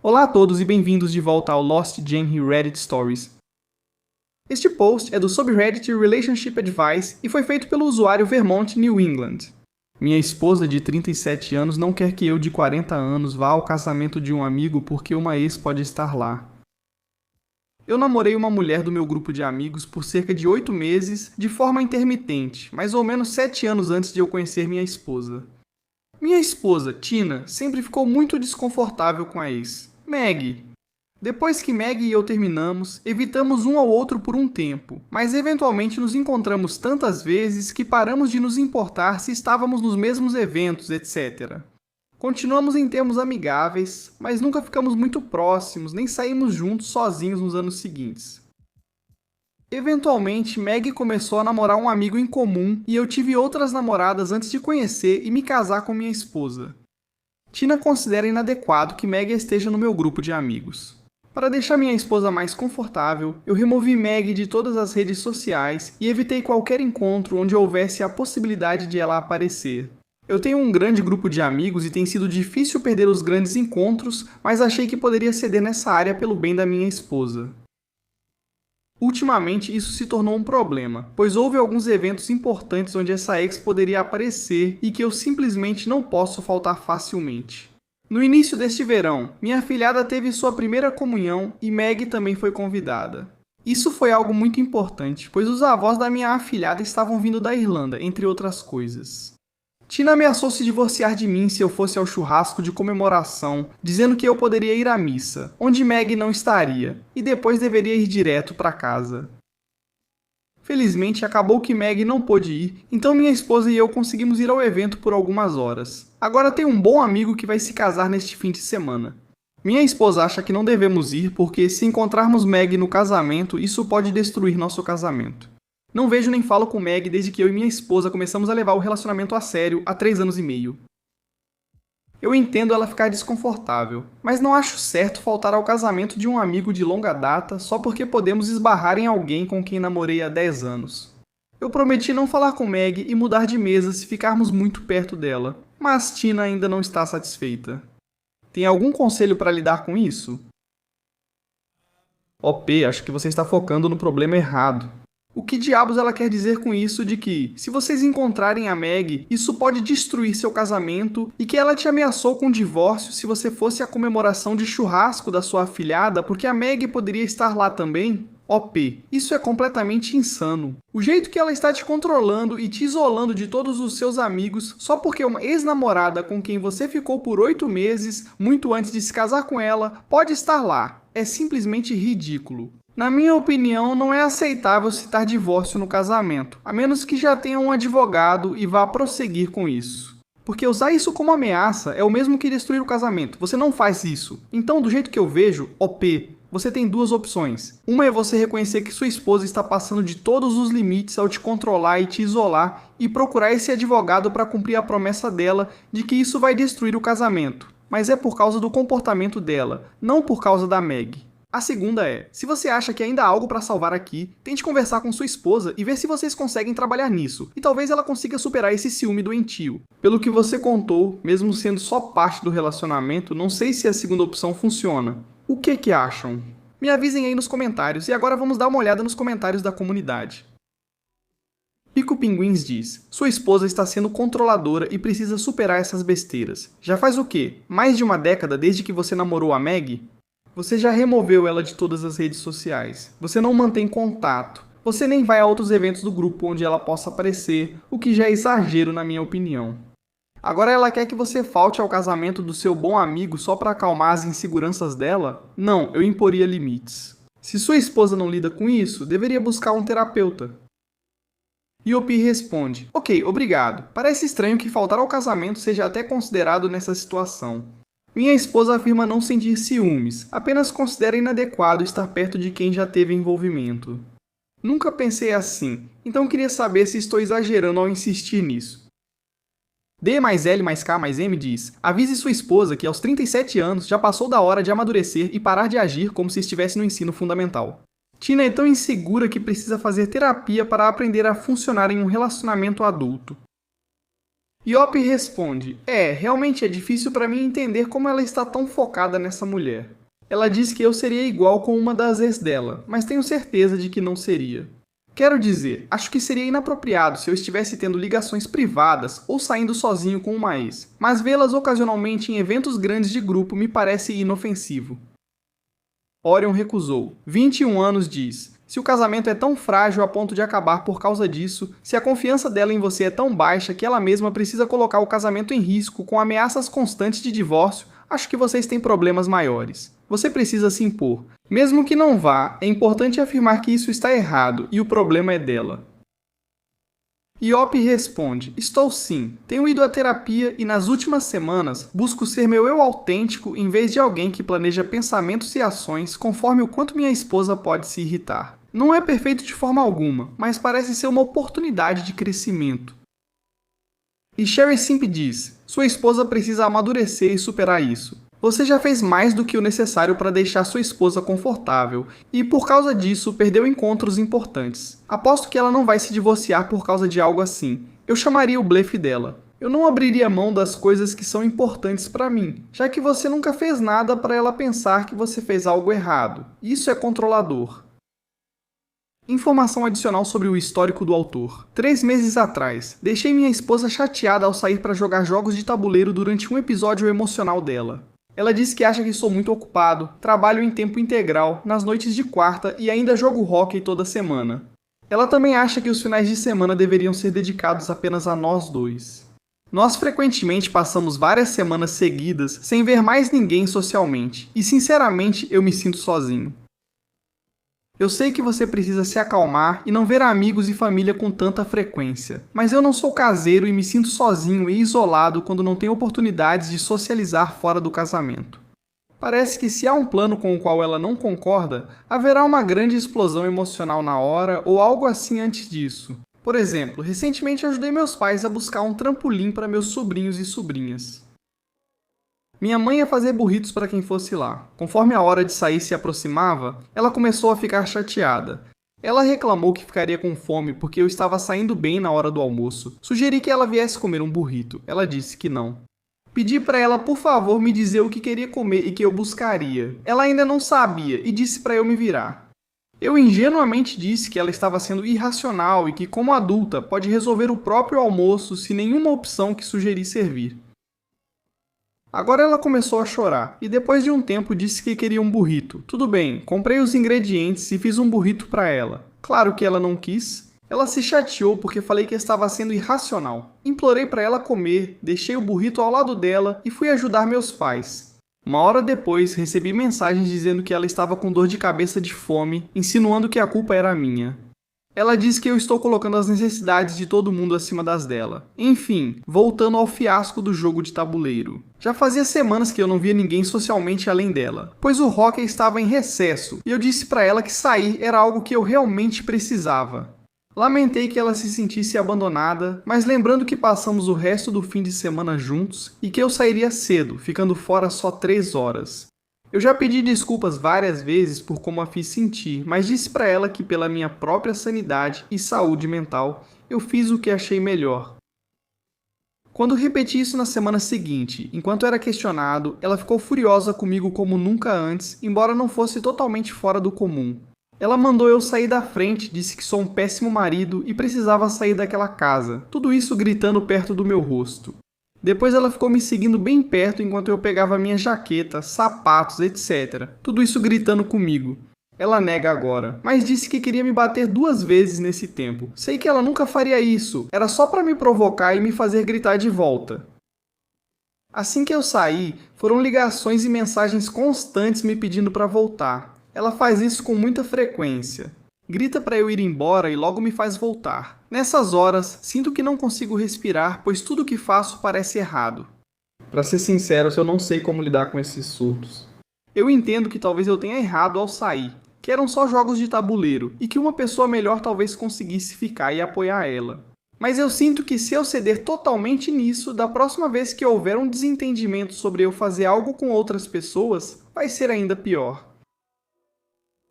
Olá a todos e bem-vindos de volta ao Lost Gem Reddit Stories. Este post é do subreddit Relationship Advice e foi feito pelo usuário Vermont New England. Minha esposa de 37 anos não quer que eu de 40 anos vá ao casamento de um amigo porque uma ex pode estar lá. Eu namorei uma mulher do meu grupo de amigos por cerca de 8 meses, de forma intermitente, mais ou menos 7 anos antes de eu conhecer minha esposa. Minha esposa, Tina, sempre ficou muito desconfortável com a ex, Maggie. Depois que Maggie e eu terminamos, evitamos um ao outro por um tempo, mas eventualmente nos encontramos tantas vezes que paramos de nos importar se estávamos nos mesmos eventos, etc. Continuamos em termos amigáveis, mas nunca ficamos muito próximos, nem saímos juntos sozinhos nos anos seguintes. Eventualmente, Maggie começou a namorar um amigo em comum e eu tive outras namoradas antes de conhecer e me casar com minha esposa. Tina considera inadequado que Maggie esteja no meu grupo de amigos. Para deixar minha esposa mais confortável, eu removi Maggie de todas as redes sociais e evitei qualquer encontro onde houvesse a possibilidade de ela aparecer. Eu tenho um grande grupo de amigos e tem sido difícil perder os grandes encontros, mas achei que poderia ceder nessa área pelo bem da minha esposa. Ultimamente isso se tornou um problema, pois houve alguns eventos importantes onde essa ex poderia aparecer e que eu simplesmente não posso faltar facilmente. No início deste verão, minha afilhada teve sua primeira comunhão e Maggie também foi convidada. Isso foi algo muito importante, pois os avós da minha afilhada estavam vindo da Irlanda, entre outras coisas. Tina ameaçou se divorciar de mim se eu fosse ao churrasco de comemoração, dizendo que eu poderia ir à missa, onde Maggie não estaria, e depois deveria ir direto para casa. Felizmente, acabou que Maggie não pôde ir, então minha esposa e eu conseguimos ir ao evento por algumas horas. Agora tenho um bom amigo que vai se casar neste fim de semana. Minha esposa acha que não devemos ir porque, se encontrarmos Maggie no casamento, isso pode destruir nosso casamento. Não vejo nem falo com Maggie desde que eu e minha esposa começamos a levar o relacionamento a sério há 3 anos e meio. Eu entendo ela ficar desconfortável, mas não acho certo faltar ao casamento de um amigo de longa data só porque podemos esbarrar em alguém com quem namorei há 10 anos. Eu prometi não falar com Maggie e mudar de mesa se ficarmos muito perto dela, mas Tina ainda não está satisfeita. Tem algum conselho para lidar com isso? OP, acho que você está focando no problema errado. O que diabos ela quer dizer com isso de que, se vocês encontrarem a Maggie, isso pode destruir seu casamento e que ela te ameaçou com divórcio se você fosse à comemoração de churrasco da sua afilhada porque a Maggie poderia estar lá também? OP, isso é completamente insano. O jeito que ela está te controlando e te isolando de todos os seus amigos só porque uma ex-namorada com quem você ficou por 8 meses, muito antes de se casar com ela, pode estar lá. É simplesmente ridículo. Na minha opinião, não é aceitável citar divórcio no casamento, a menos que já tenha um advogado e vá prosseguir com isso. Porque usar isso como ameaça é o mesmo que destruir o casamento. Você não faz isso. Então, do jeito que eu vejo, OP, você tem 2 opções. Uma é você reconhecer que sua esposa está passando de todos os limites ao te controlar e te isolar e procurar esse advogado para cumprir a promessa dela de que isso vai destruir o casamento. Mas é por causa do comportamento dela, não por causa da Maggie. A segunda é, se você acha que ainda há algo para salvar aqui, tente conversar com sua esposa e ver se vocês conseguem trabalhar nisso, e talvez ela consiga superar esse ciúme doentio. Pelo que você contou, mesmo sendo só parte do relacionamento, não sei se a segunda opção funciona. O que acham? Me avisem aí nos comentários, e agora vamos dar uma olhada nos comentários da comunidade. Pico Pinguins diz, sua esposa está sendo controladora e precisa superar essas besteiras. Já faz o quê? Mais de uma década desde que você namorou a Maggie? Você já removeu ela de todas as redes sociais. Você não mantém contato. Você nem vai a outros eventos do grupo onde ela possa aparecer, o que já é exagero na minha opinião. Agora ela quer que você falte ao casamento do seu bom amigo só para acalmar as inseguranças dela? Não, eu imporia limites. Se sua esposa não lida com isso, deveria buscar um terapeuta. Yopi responde, ok, obrigado. Parece estranho que faltar ao casamento seja até considerado nessa situação. Minha esposa afirma não sentir ciúmes, apenas considera inadequado estar perto de quem já teve envolvimento. Nunca pensei assim, então queria saber se estou exagerando ao insistir nisso. D mais L mais K mais M diz, avise sua esposa que aos 37 anos já passou da hora de amadurecer e parar de agir como se estivesse no ensino fundamental. Tina é tão insegura que precisa fazer terapia para aprender a funcionar em um relacionamento adulto. Yopi responde, realmente é difícil para mim entender como ela está tão focada nessa mulher. Ela disse que eu seria igual com uma das ex dela, mas tenho certeza de que não seria. Quero dizer, acho que seria inapropriado se eu estivesse tendo ligações privadas ou saindo sozinho com uma ex, mas vê-las ocasionalmente em eventos grandes de grupo me parece inofensivo. Orion recusou. 21 anos diz: se o casamento é tão frágil a ponto de acabar por causa disso, se a confiança dela em você é tão baixa que ela mesma precisa colocar o casamento em risco com ameaças constantes de divórcio, acho que vocês têm problemas maiores. Você precisa se impor. Mesmo que não vá, é importante afirmar que isso está errado e o problema é dela. Iop responde: estou sim, tenho ido à terapia e nas últimas semanas busco ser meu eu autêntico em vez de alguém que planeja pensamentos e ações conforme o quanto minha esposa pode se irritar. Não é perfeito de forma alguma, mas parece ser uma oportunidade de crescimento. E Sherry Simp diz: sua esposa precisa amadurecer e superar isso. Você já fez mais do que o necessário para deixar sua esposa confortável, e por causa disso perdeu encontros importantes. Aposto que ela não vai se divorciar por causa de algo assim. Eu chamaria o blefe dela. Eu não abriria mão das coisas que são importantes para mim, já que você nunca fez nada para ela pensar que você fez algo errado. Isso é controlador. Informação adicional sobre o histórico do autor. 3 meses atrás, deixei minha esposa chateada ao sair para jogar jogos de tabuleiro durante um episódio emocional dela. Ela disse que acha que sou muito ocupado, trabalho em tempo integral, nas noites de quarta e ainda jogo hóquei toda semana. Ela também acha que os finais de semana deveriam ser dedicados apenas a nós dois. Nós frequentemente passamos várias semanas seguidas sem ver mais ninguém socialmente, e sinceramente eu me sinto sozinho. Eu sei que você precisa se acalmar e não ver amigos e família com tanta frequência, mas eu não sou caseiro e me sinto sozinho e isolado quando não tenho oportunidades de socializar fora do casamento. Parece que se há um plano com o qual ela não concorda, haverá uma grande explosão emocional na hora ou algo assim antes disso. Por exemplo, recentemente ajudei meus pais a buscar um trampolim para meus sobrinhos e sobrinhas. Minha mãe ia fazer burritos para quem fosse lá. Conforme a hora de sair se aproximava, ela começou a ficar chateada. Ela reclamou que ficaria com fome porque eu estava saindo bem na hora do almoço. Sugeri que ela viesse comer um burrito. Ela disse que não. Pedi para ela, por favor, me dizer o que queria comer e que eu buscaria. Ela ainda não sabia e disse para eu me virar. Eu ingenuamente disse que ela estava sendo irracional e que, como adulta, pode resolver o próprio almoço se nenhuma opção que sugeri servir. Agora ela começou a chorar, e depois de um tempo disse que queria um burrito. Tudo bem, comprei os ingredientes e fiz um burrito para ela. Claro que ela não quis. Ela se chateou porque falei que estava sendo irracional. Implorei para ela comer, deixei o burrito ao lado dela e fui ajudar meus pais. Uma hora depois, recebi mensagens dizendo que ela estava com dor de cabeça de fome, insinuando que a culpa era minha. Ela diz que eu estou colocando as necessidades de todo mundo acima das dela. Enfim, voltando ao fiasco do jogo de tabuleiro. Já fazia semanas que eu não via ninguém socialmente além dela, pois o hóquei estava em recesso e eu disse para ela que sair era algo que eu realmente precisava. Lamentei que ela se sentisse abandonada, mas lembrando que passamos o resto do fim de semana juntos e que eu sairia cedo, ficando fora só 3 horas. Eu já pedi desculpas várias vezes por como a fiz sentir, mas disse para ela que pela minha própria sanidade e saúde mental, eu fiz o que achei melhor. Quando repeti isso na semana seguinte, enquanto era questionado, ela ficou furiosa comigo como nunca antes, embora não fosse totalmente fora do comum. Ela mandou eu sair da frente, disse que sou um péssimo marido e precisava sair daquela casa, tudo isso gritando perto do meu rosto. Depois ela ficou me seguindo bem perto enquanto eu pegava minha jaqueta, sapatos, etc. Tudo isso gritando comigo. Ela nega agora, mas disse que queria me bater 2 vezes nesse tempo. Sei que ela nunca faria isso, era só para me provocar e me fazer gritar de volta. Assim que eu saí, foram ligações e mensagens constantes me pedindo para voltar. Ela faz isso com muita frequência. Grita para eu ir embora e logo me faz voltar. Nessas horas, sinto que não consigo respirar, pois tudo que faço parece errado. Para ser sincero, eu não sei como lidar com esses surtos. Eu entendo que talvez eu tenha errado ao sair, que eram só jogos de tabuleiro, e que uma pessoa melhor talvez conseguisse ficar e apoiar ela. Mas eu sinto que se eu ceder totalmente nisso, da próxima vez que houver um desentendimento sobre eu fazer algo com outras pessoas, vai ser ainda pior.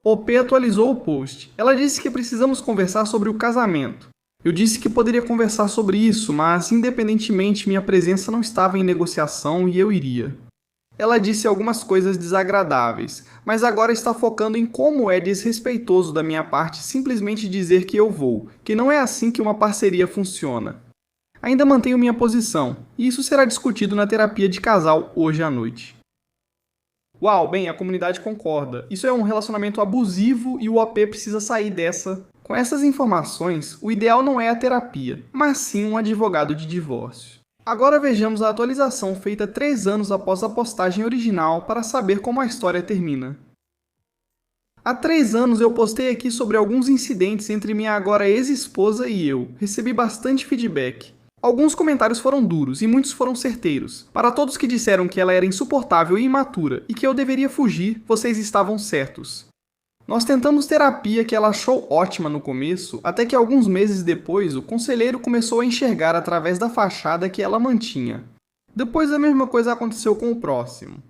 OP atualizou o post. Ela disse que precisamos conversar sobre o casamento. Eu disse que poderia conversar sobre isso, mas independentemente minha presença não estava em negociação e eu iria. Ela disse algumas coisas desagradáveis, mas agora está focando em como é desrespeitoso da minha parte simplesmente dizer que eu vou, que não é assim que uma parceria funciona. Ainda mantenho minha posição, e isso será discutido na terapia de casal hoje à noite. Uau, bem, a comunidade concorda. Isso é um relacionamento abusivo e o OP precisa sair dessa. Com essas informações, o ideal não é a terapia, mas sim um advogado de divórcio. Agora vejamos a atualização feita 3 anos após a postagem original para saber como a história termina. Há 3 anos eu postei aqui sobre alguns incidentes entre minha agora ex-esposa e eu. Recebi bastante feedback. Alguns comentários foram duros e muitos foram certeiros. Para todos que disseram que ela era insuportável e imatura e que eu deveria fugir, vocês estavam certos. Nós tentamos terapia que ela achou ótima no começo, até que alguns meses depois o conselheiro começou a enxergar através da fachada que ela mantinha. Depois a mesma coisa aconteceu com o próximo.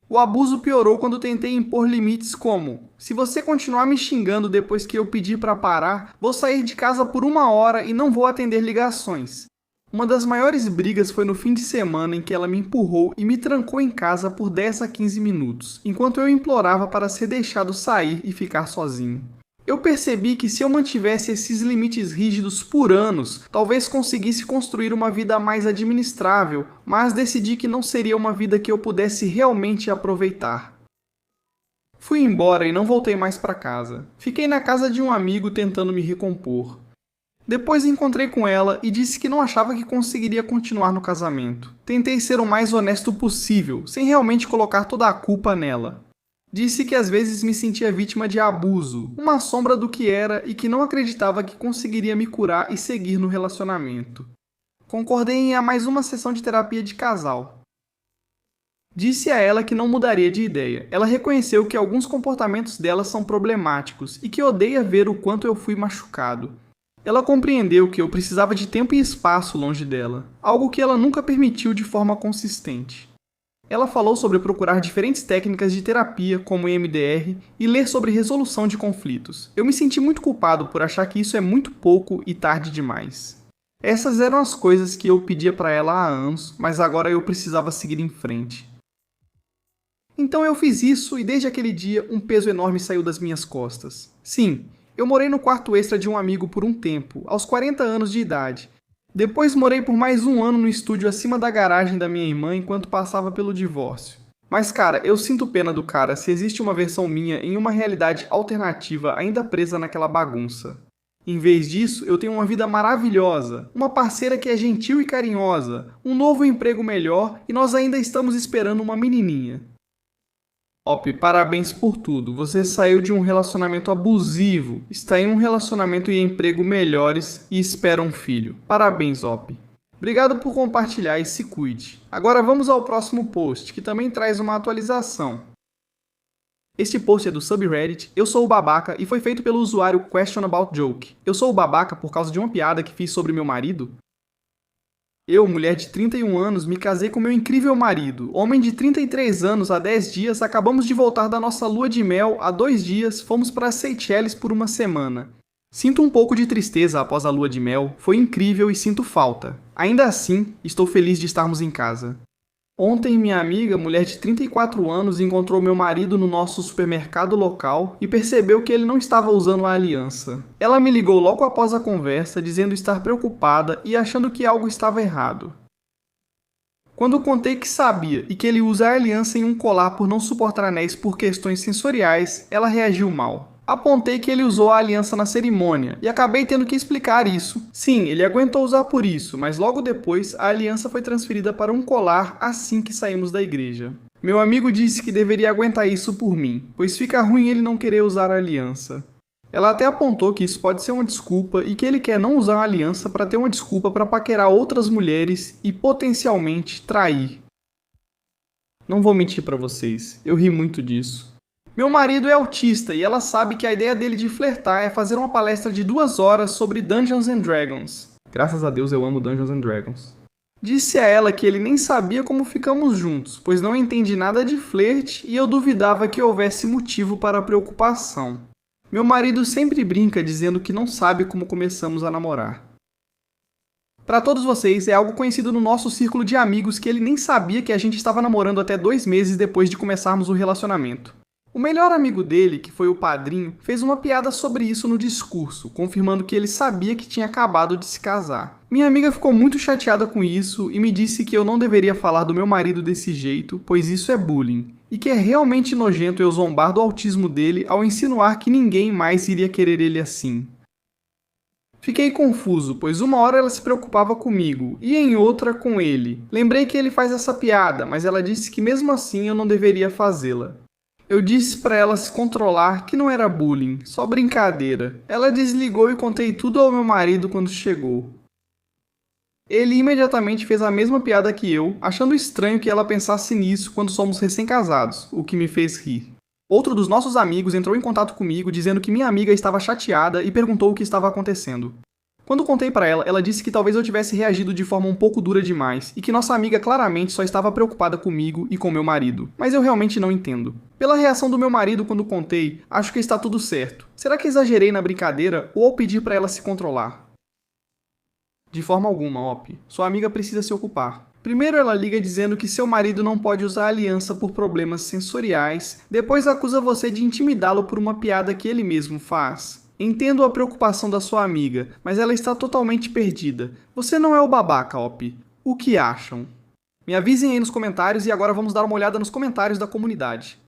O abuso piorou quando tentei impor limites como: se você continuar me xingando depois que eu pedir para parar, vou sair de casa por 1 hora e não vou atender ligações. Uma das maiores brigas foi no fim de semana em que ela me empurrou e me trancou em casa por 10 a 15 minutos, enquanto eu implorava para ser deixado sair e ficar sozinho. Eu percebi que se eu mantivesse esses limites rígidos por anos, talvez conseguisse construir uma vida mais administrável, mas decidi que não seria uma vida que eu pudesse realmente aproveitar. Fui embora e não voltei mais para casa. Fiquei na casa de um amigo tentando me recompor. Depois encontrei com ela e disse que não achava que conseguiria continuar no casamento. Tentei ser o mais honesto possível, sem realmente colocar toda a culpa nela. Disse que às vezes me sentia vítima de abuso, uma sombra do que era e que não acreditava que conseguiria me curar e seguir no relacionamento. Concordei em ir a mais uma sessão de terapia de casal. Disse a ela que não mudaria de ideia. Ela reconheceu que alguns comportamentos dela são problemáticos e que odeia ver o quanto eu fui machucado. Ela compreendeu que eu precisava de tempo e espaço longe dela, algo que ela nunca permitiu de forma consistente. Ela falou sobre procurar diferentes técnicas de terapia, como EMDR, e ler sobre resolução de conflitos. Eu me senti muito culpado por achar que isso é muito pouco e tarde demais. Essas eram as coisas que eu pedia para ela há anos, mas agora eu precisava seguir em frente. Então eu fiz isso e desde aquele dia um peso enorme saiu das minhas costas. Sim, eu morei no quarto extra de um amigo por um tempo, aos 40 anos de idade. Depois morei por mais 1 ano no estúdio acima da garagem da minha irmã enquanto passava pelo divórcio. Mas cara, eu sinto pena do cara se existe uma versão minha em uma realidade alternativa ainda presa naquela bagunça. Em vez disso, eu tenho uma vida maravilhosa, uma parceira que é gentil e carinhosa, um novo emprego melhor e nós ainda estamos esperando uma menininha. Op, parabéns por tudo. Você saiu de um relacionamento abusivo, está em um relacionamento e emprego melhores e espera um filho. Parabéns, Op. Obrigado por compartilhar e se cuide. Agora vamos ao próximo post, que também traz uma atualização. Este post é do subreddit Eu Sou o Babaca e foi feito pelo usuário Question About Joke. Eu sou o babaca por causa de uma piada que fiz sobre meu marido? Eu, mulher de 31 anos, me casei com meu incrível marido. Homem de 33 anos, há 10 dias, acabamos de voltar da nossa lua de mel. Há 2 dias, fomos para Seychelles por uma semana. Sinto um pouco de tristeza após a lua de mel. Foi incrível e sinto falta. Ainda assim, estou feliz de estarmos em casa. Ontem, minha amiga, mulher de 34 anos, encontrou meu marido no nosso supermercado local e percebeu que ele não estava usando a aliança. Ela me ligou logo após a conversa, dizendo estar preocupada e achando que algo estava errado. Quando contei que sabia e que ele usa a aliança em um colar por não suportar anéis por questões sensoriais, ela reagiu mal. Apontei que ele usou a aliança na cerimônia e acabei tendo que explicar isso. Sim, ele aguentou usar por isso, mas logo depois a aliança foi transferida para um colar assim que saímos da igreja. Meu amigo disse que deveria aguentar isso por mim, pois fica ruim ele não querer usar a aliança. Ela até apontou que isso pode ser uma desculpa e que ele quer não usar a aliança para ter uma desculpa para paquerar outras mulheres e potencialmente trair. Não vou mentir para vocês, eu ri muito disso. Meu marido é autista e ela sabe que a ideia dele de flertar é fazer uma palestra de 2 horas sobre Dungeons and Dragons. Graças a Deus eu amo Dungeons and Dragons. Disse a ela que ele nem sabia como ficamos juntos, pois não entende nada de flerte e eu duvidava que houvesse motivo para preocupação. Meu marido sempre brinca dizendo que não sabe como começamos a namorar. Pra todos vocês, é algo conhecido no nosso círculo de amigos que ele nem sabia que a gente estava namorando até 2 meses depois de começarmos o relacionamento. O melhor amigo dele, que foi o padrinho, fez uma piada sobre isso no discurso, confirmando que ele sabia que tinha acabado de se casar. Minha amiga ficou muito chateada com isso e me disse que eu não deveria falar do meu marido desse jeito, pois isso é bullying, e que é realmente nojento eu zombar do autismo dele ao insinuar que ninguém mais iria querer ele assim. Fiquei confuso, pois uma hora ela se preocupava comigo, e em outra com ele. Lembrei que ele faz essa piada, mas ela disse que mesmo assim eu não deveria fazê-la. Eu disse pra ela se controlar que não era bullying, só brincadeira. Ela desligou e contei tudo ao meu marido quando chegou. Ele imediatamente fez a mesma piada que eu, achando estranho que ela pensasse nisso quando somos recém-casados, o que me fez rir. Outro dos nossos amigos entrou em contato comigo dizendo que minha amiga estava chateada e perguntou o que estava acontecendo. Quando contei pra ela, ela disse que talvez eu tivesse reagido de forma um pouco dura demais e que nossa amiga claramente só estava preocupada comigo e com meu marido. Mas eu realmente não entendo. Pela reação do meu marido quando contei, acho que está tudo certo. Será que exagerei na brincadeira ou ao pedir pra ela se controlar? De forma alguma, Op. Sua amiga precisa se ocupar. Primeiro ela liga dizendo que seu marido não pode usar aliança por problemas sensoriais, depois acusa você de intimidá-lo por uma piada que ele mesmo faz. Entendo a preocupação da sua amiga, mas ela está totalmente perdida. Você não é o babaca, Op. O que acham? Me avisem aí nos comentários e agora vamos dar uma olhada nos comentários da comunidade.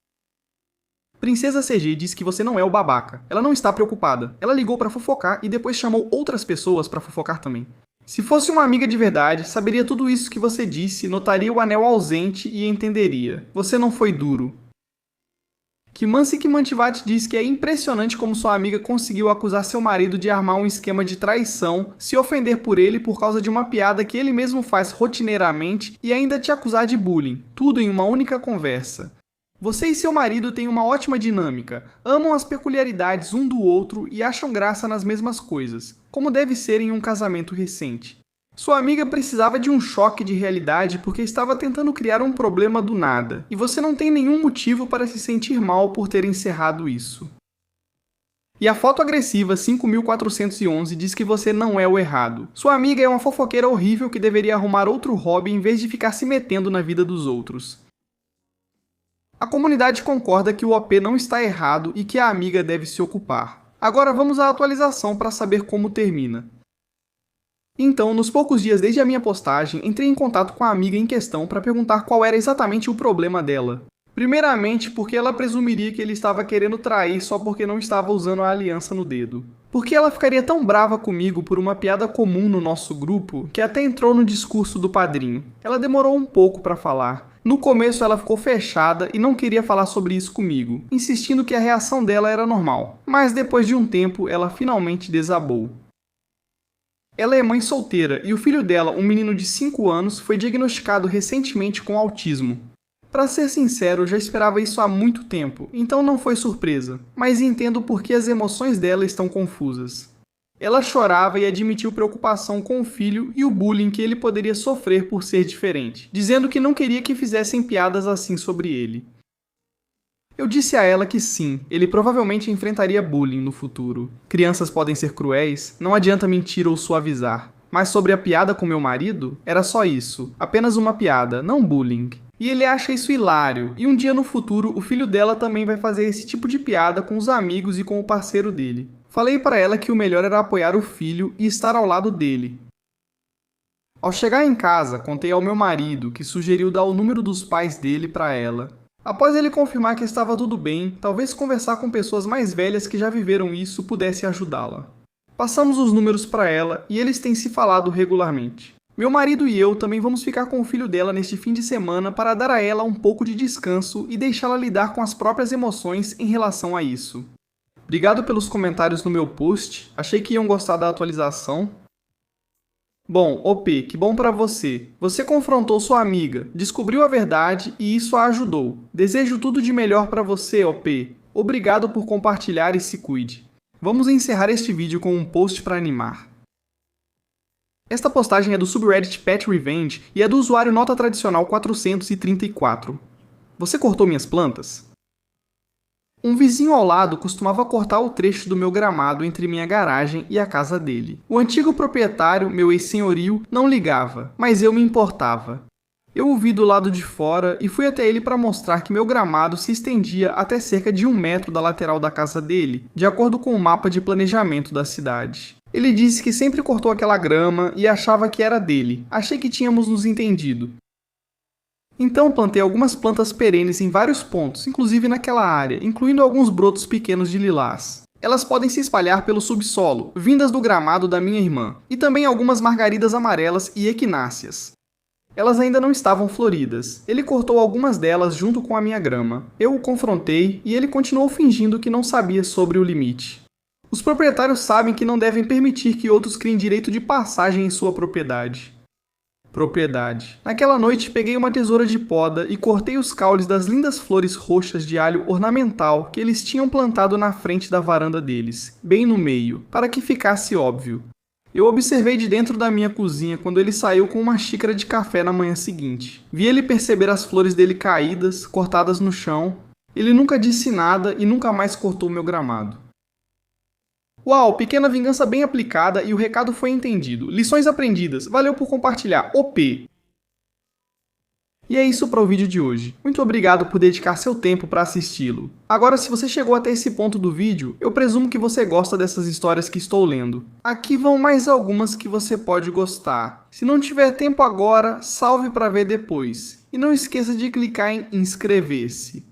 Princesa CG diz que você não é o babaca. Ela não está preocupada. Ela ligou para fofocar e depois chamou outras pessoas para fofocar também. Se fosse uma amiga de verdade, saberia tudo isso que você disse, notaria o anel ausente e entenderia. Você não foi duro. Kimansi Kimantivati diz que é impressionante como sua amiga conseguiu acusar seu marido de armar um esquema de traição, se ofender por ele por causa de uma piada que ele mesmo faz rotineiramente e ainda te acusar de bullying, tudo em uma única conversa. Você e seu marido têm uma ótima dinâmica, amam as peculiaridades um do outro e acham graça nas mesmas coisas, como deve ser em um casamento recente. Sua amiga precisava de um choque de realidade porque estava tentando criar um problema do nada, e você não tem nenhum motivo para se sentir mal por ter encerrado isso. E a foto agressiva 5411 diz que você não é o errado. Sua amiga é uma fofoqueira horrível que deveria arrumar outro hobby em vez de ficar se metendo na vida dos outros. A comunidade concorda que o OP não está errado e que a amiga deve se ocupar. Agora vamos à atualização para saber como termina. Então, nos poucos dias desde a minha postagem, entrei em contato com a amiga em questão para perguntar qual era exatamente o problema dela. Primeiramente, porque ela presumiria que ele estava querendo trair só porque não estava usando a aliança no dedo. Porque ela ficaria tão brava comigo por uma piada comum no nosso grupo, que até entrou no discurso do padrinho. Ela demorou um pouco para falar. No começo ela ficou fechada e não queria falar sobre isso comigo, insistindo que a reação dela era normal. Mas depois de um tempo, ela finalmente desabou. Ela é mãe solteira e o filho dela, um menino de 5 anos, foi diagnosticado recentemente com autismo. Pra ser sincero, eu já esperava isso há muito tempo, então não foi surpresa, mas entendo por que as emoções dela estão confusas. Ela chorava e admitiu preocupação com o filho e o bullying que ele poderia sofrer por ser diferente, dizendo que não queria que fizessem piadas assim sobre ele. Eu disse a ela que sim, ele provavelmente enfrentaria bullying no futuro. Crianças podem ser cruéis, não adianta mentir ou suavizar. Mas sobre a piada com meu marido, era só isso, apenas uma piada, não bullying. E ele acha isso hilário, e um dia no futuro o filho dela também vai fazer esse tipo de piada com os amigos e com o parceiro dele. Falei para ela que o melhor era apoiar o filho e estar ao lado dele. Ao chegar em casa, contei ao meu marido, que sugeriu dar o número dos pais dele para ela. Após ele confirmar que estava tudo bem, talvez conversar com pessoas mais velhas que já viveram isso pudesse ajudá-la. Passamos os números para ela e eles têm se falado regularmente. Meu marido e eu também vamos ficar com o filho dela neste fim de semana para dar a ela um pouco de descanso e deixá-la lidar com as próprias emoções em relação a isso. Obrigado pelos comentários no meu post, achei que iam gostar da atualização. Bom, OP, que bom pra você. Você confrontou sua amiga, descobriu a verdade e isso a ajudou. Desejo tudo de melhor pra você, OP. Obrigado por compartilhar e se cuide. Vamos encerrar este vídeo com um post para animar. Esta postagem é do subreddit Pet Revenge e é do usuário nota tradicional 434. Você cortou minhas plantas? Um vizinho ao lado costumava cortar o trecho do meu gramado entre minha garagem e a casa dele. O antigo proprietário, meu ex-senhorio, não ligava, mas eu me importava. Eu o vi do lado de fora e fui até ele para mostrar que meu gramado se estendia até cerca de 1 metro da lateral da casa dele, de acordo com o mapa de planejamento da cidade. Ele disse que sempre cortou aquela grama e achava que era dele. Achei que tínhamos nos entendido. Então plantei algumas plantas perenes em vários pontos, inclusive naquela área, incluindo alguns brotos pequenos de lilás. Elas podem se espalhar pelo subsolo, vindas do gramado da minha irmã, e também algumas margaridas amarelas e equináceas. Elas ainda não estavam floridas. Ele cortou algumas delas junto com a minha grama. Eu o confrontei e ele continuou fingindo que não sabia sobre o limite. Os proprietários sabem que não devem permitir que outros criem direito de passagem em sua propriedade. Naquela noite, peguei uma tesoura de poda e cortei os caules das lindas flores roxas de alho ornamental que eles tinham plantado na frente da varanda deles, bem no meio, para que ficasse óbvio. Eu observei de dentro da minha cozinha quando ele saiu com uma xícara de café na manhã seguinte. Vi ele perceber as flores dele caídas, cortadas no chão. Ele nunca disse nada e nunca mais cortou meu gramado. Uau, pequena vingança bem aplicada e o recado foi entendido. Lições aprendidas. Valeu por compartilhar. OP! E é isso para o vídeo de hoje. Muito obrigado por dedicar seu tempo para assisti-lo. Agora, se você chegou até esse ponto do vídeo, eu presumo que você gosta dessas histórias que estou lendo. Aqui vão mais algumas que você pode gostar. Se não tiver tempo agora, salve para ver depois. E não esqueça de clicar em inscrever-se.